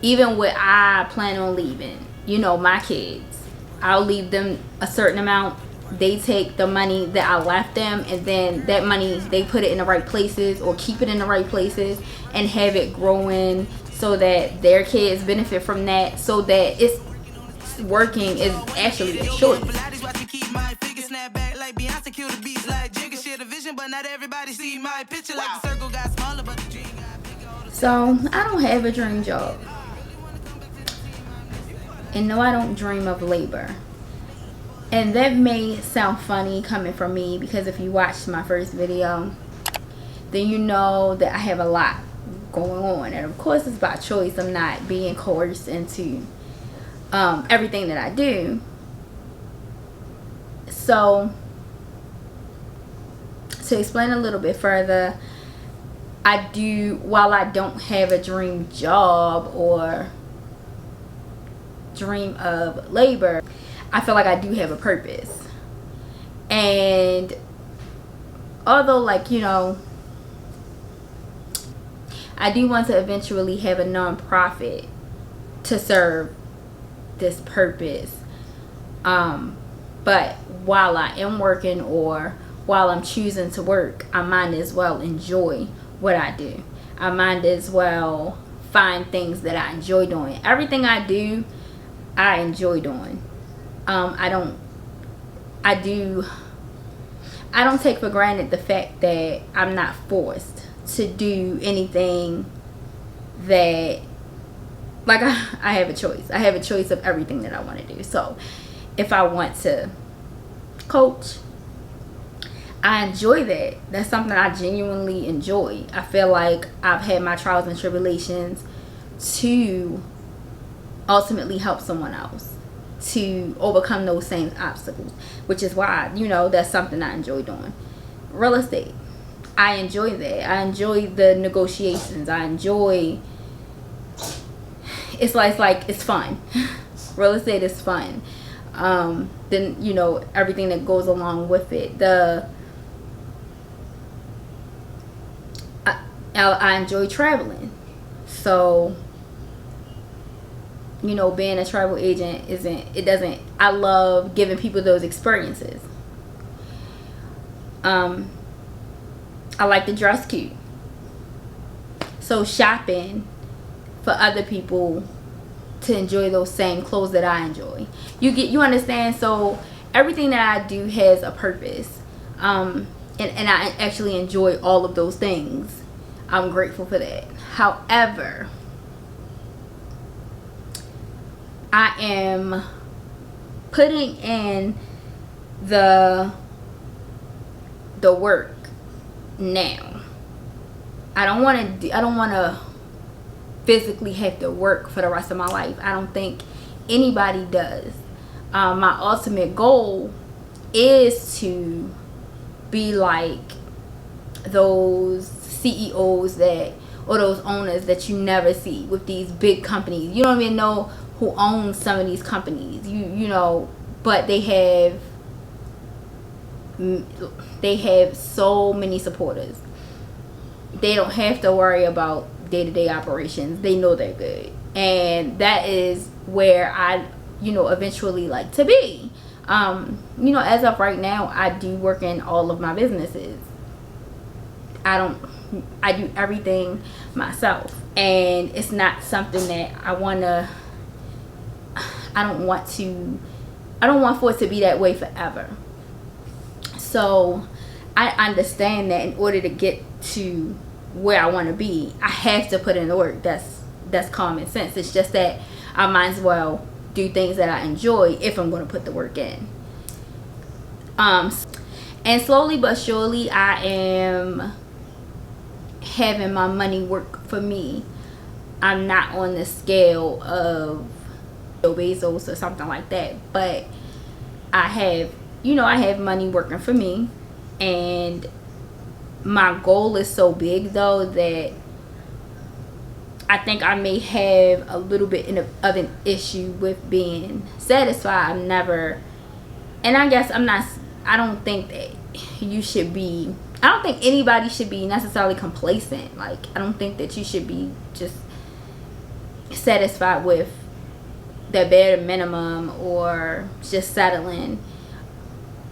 even what I plan on leaving, you know, my kids, I'll leave them a certain amount. They take the money that I left them, and then that money they put it in the right places or keep it in the right places and have it growing so that their kids benefit from that, so that it's working is actually a choice. So I don't have a dream job, and no, I don't dream of labor. And that may sound funny coming from me, because if you watched my first video, then you know that I have a lot going on, and of course it's by choice. I'm not being coerced into everything that I do. So to explain a little bit further, while I don't have a dream job or dream of labor, I feel like I do have a purpose. And although, like, you know, I do want to eventually have a nonprofit to serve this purpose, but while I am working, or while I'm choosing to work, I might as well enjoy what I do. I might as well find things that I enjoy doing. Everything I do, I enjoy doing. I don't take for granted the fact that I'm not forced to do anything that, like, I have a choice. I have a choice of everything that I want to do. So if I want to coach, I enjoy that. That's something I genuinely enjoy. I feel like I've had my trials and tribulations to ultimately help someone else to overcome those same obstacles, which is why, you know, that's something I enjoy doing. Real estate, I enjoy that. I enjoy the negotiations. I enjoy, it's fun. Real estate is fun. Then, you know, everything that goes along with it. I enjoy traveling. So, you know, being a travel agent I love giving people those experiences. I like to dress cute. So shopping for other people to enjoy those same clothes that I enjoy. You understand? So everything that I do has a purpose. And I actually enjoy all of those things. I'm grateful for that. However, I am putting in the work now. I don't want to physically have to work for the rest of my life. I don't think anybody does. My ultimate goal is to be like those CEOs or those owners that you never see with these big companies. You don't even know who owns some of these companies, you know, but they have so many supporters. They don't have to worry about day-to-day operations. They know they're good, and that is where I, you know, eventually like to be. You know, as of right now, I do work in all of my businesses. I do everything myself, and it's not something that I don't want for it to be that way forever. So I understand that in order to get to where I want to be, I have to put in the work. That's common sense. It's just that I might as well do things that I enjoy if I'm going to put the work in. And slowly but surely, I am having my money work for me. I'm not on the scale of Bezos or something like that, but I have money working for me, and my goal is so big though that I think I may have a little bit of an issue with being satisfied. I don't think that I don't think anybody should be necessarily complacent. Like, I don't think that you should be just satisfied with the bare minimum or just settling.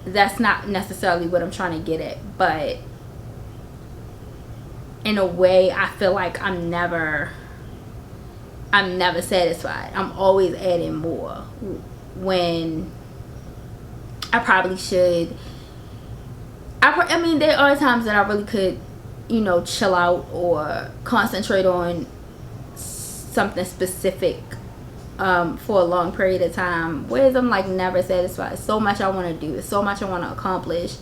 That's not necessarily what I'm trying to get at, but in a way I feel like I'm never satisfied. I'm always adding more when I probably should. I mean, there are times that I really could, chill out or concentrate on something specific for a long period of time, whereas I'm like never satisfied. So much I want to do, so much I want to accomplish,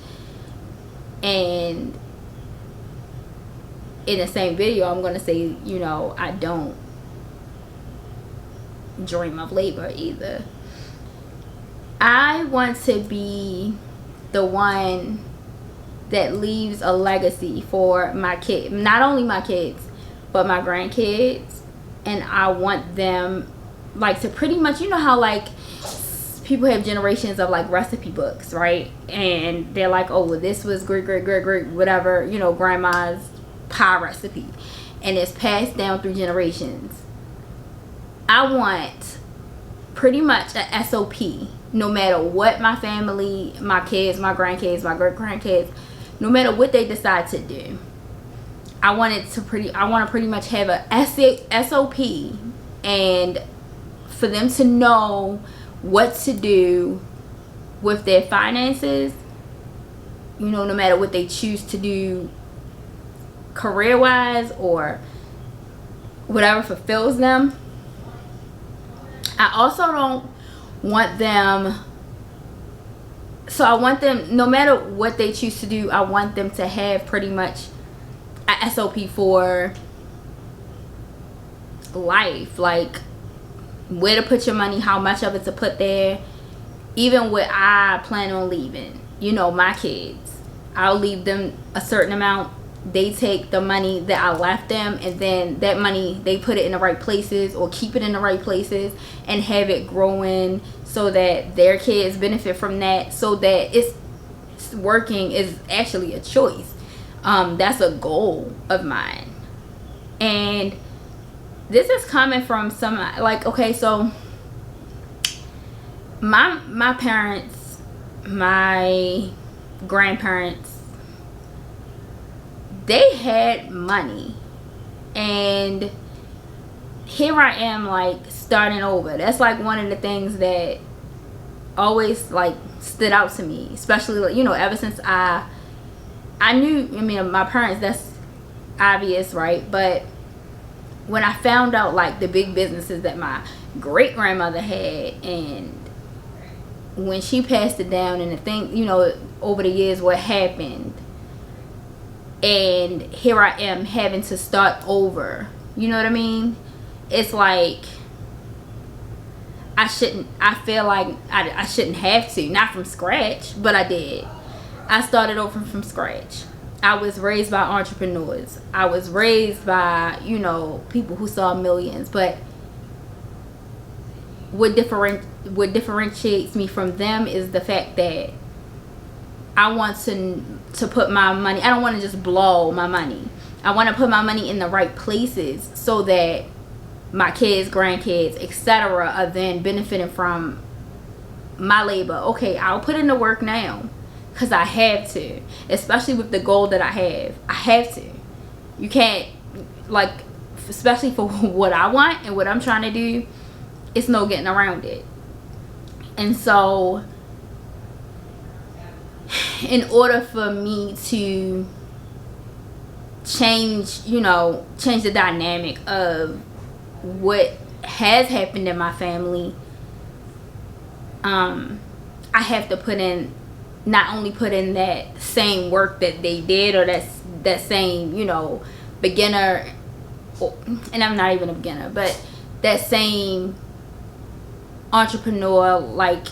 and in the same video I'm going to say, I don't dream of labor either. I want to be the one that leaves a legacy for my kids, not only my kids but my grandkids. And I want them like to pretty much, how like people have generations of like recipe books, right? And they're like, oh well, this was great whatever, grandma's pie recipe, and it's passed down through generations. I want pretty much a SOP, no matter what my family, my kids, my grandkids, my great grandkids, no matter what they decide to do. I want to pretty much have a SOP, and for them to know what to do with their finances, no matter what they choose to do career wise or whatever fulfills them. I also don't want them, no matter what they choose to do, I want them to have pretty much a SOP for life, like where to put your money, how much of it to put there, even what I plan on leaving. My kids, I'll leave them a certain amount. They take the money that I left them, and then that money they put it in the right places or keep it in the right places and have it growing so that their kids benefit from that, so that it's working is actually a choice. That's a goal of mine. And this is coming from some, like, okay, so my parents, my grandparents, they had money, and here I am like starting over. That's like one of the things that always like stood out to me, especially ever since I knew, my parents, that's obvious, right? But when I found out like the big businesses that my great grandmother had, and when she passed it down, and the thing, over the years what happened, and here I am having to start over, you know what I mean? It's like I feel like I shouldn't have to, not from scratch, but I did. I started over from scratch. I was raised by entrepreneurs. I was raised by, people who saw millions. But what differentiates me from them is the fact that I want to put my money, I don't want to just blow my money. I want to put my money in the right places so that my kids, grandkids, etc. are then benefiting from my labor. Okay, I'll put in the work now because I have to, especially with the goal that I have. I have to. You can't, like, especially for what I want and what I'm trying to do, it's no getting around it. And so in order for me to change the dynamic of what has happened in my family, I have to not only put in that same work that they did, or that same beginner, and I'm not even a beginner, but that same entrepreneur like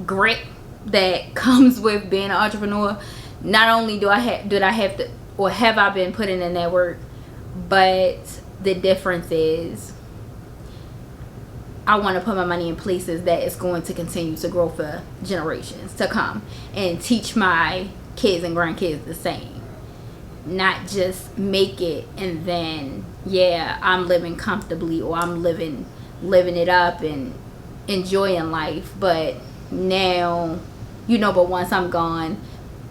grit that comes with being an entrepreneur. Not only have I been putting in that work, but the difference is I want to put my money in places that is going to continue to grow for generations to come, and teach my kids and grandkids the same. not just make it and then, yeah, I'm living comfortably, or I'm living it up and enjoying life. But now, but once I'm gone,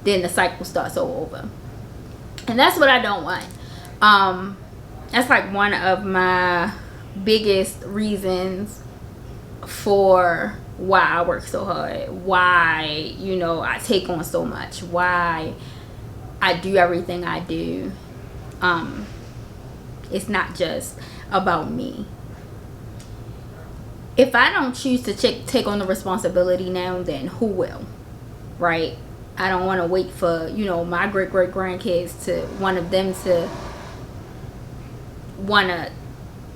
then the cycle starts all over. And that's what I don't want. That's like one of my biggest reasons for why I work so hard, why I take on so much, why I do everything I do. It's not just about me. If I don't choose to take on the responsibility now, then who will, right? I don't want to wait for my great grandkids to one of them to want to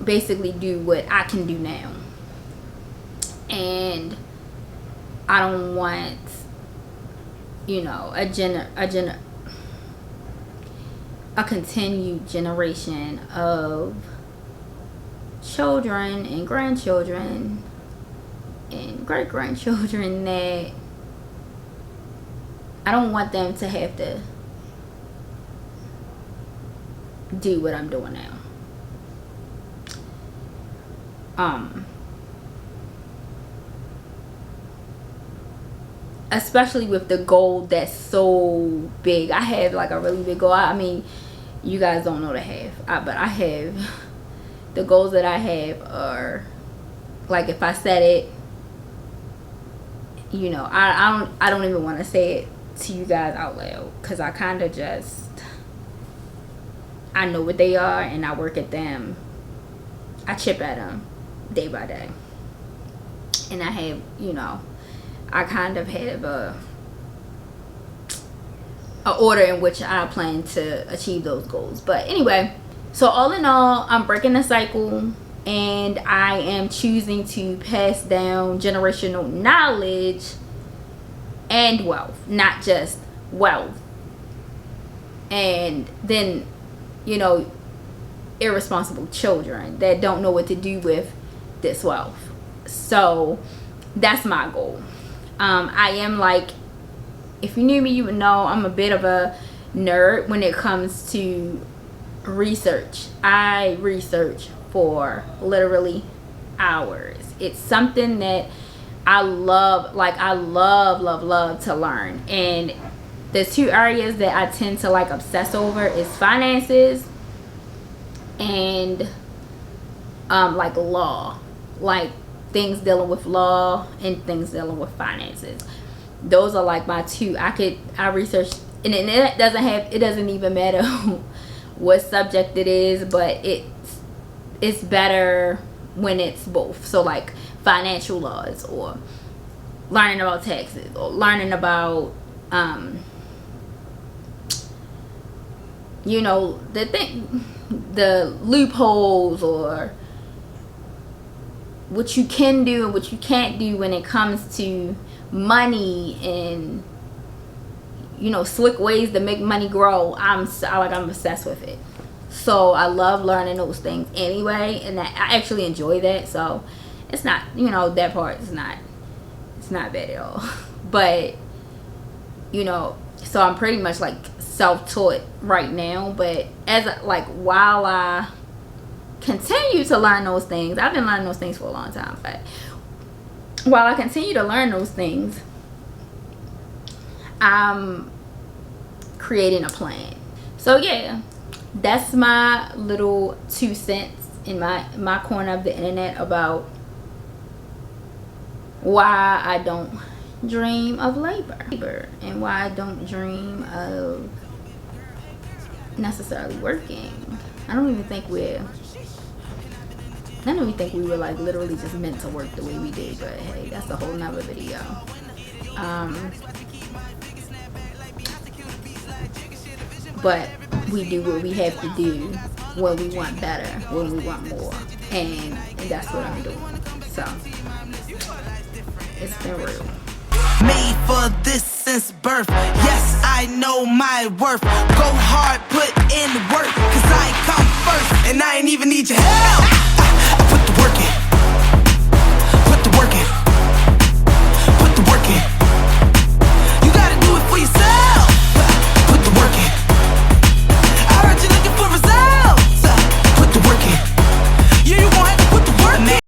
basically do what I can do now. And I don't want a continued generation of children and grandchildren and great grandchildren that I don't want them to have to do what I'm doing now. Especially with the goal that's so big. I have like a really big goal. I mean, you guys don't know the half, but I have the goals that I have are like, if I said it, I don't even want to say it to you guys out loud, because I kind of just, I know what they are and I work at them. I chip at them day by day, and I have I kind of have a order in which I plan to achieve those goals. But anyway, so all in all, I'm breaking the cycle, and I am choosing to pass down generational knowledge and wealth, not just wealth. And then, irresponsible children that don't know what to do with this wealth. So that's my goal. I am, like, if you knew me, you would know I'm a bit of a nerd when it comes to research. I research for literally hours. It's something that I love, like I love to learn. And the two areas that I tend to like obsess over is finances and like law, like things dealing with law and things dealing with finances. Those are like my two. I research, and it doesn't even matter what subject it is, but it's better when it's both. So like financial laws, or learning about taxes, or learning about the loopholes, or what you can do and what you can't do when it comes to money, and slick ways to make money grow. I'm obsessed with it. So I love learning those things anyway, and I actually enjoy that. So it's not, that part is not, it's not bad at all. But so I'm pretty much like self-taught right now. But while I continue to learn those things, I've been learning those things for a long time, but while I continue to learn those things, I'm creating a plan. So yeah, that's my little 2 cents in my corner of the internet about why I don't dream of labor, and why I don't dream of necessarily working. I don't even think we were like literally just meant to work the way we do, but hey, that's a whole nother video. But we do what we have to do when we want better, when we want more, and that's what I'm doing. So it's been real. Made for this since birth. Yes, I know my worth. Go hard, put in work, 'cause I come first, and I ain't even need your help.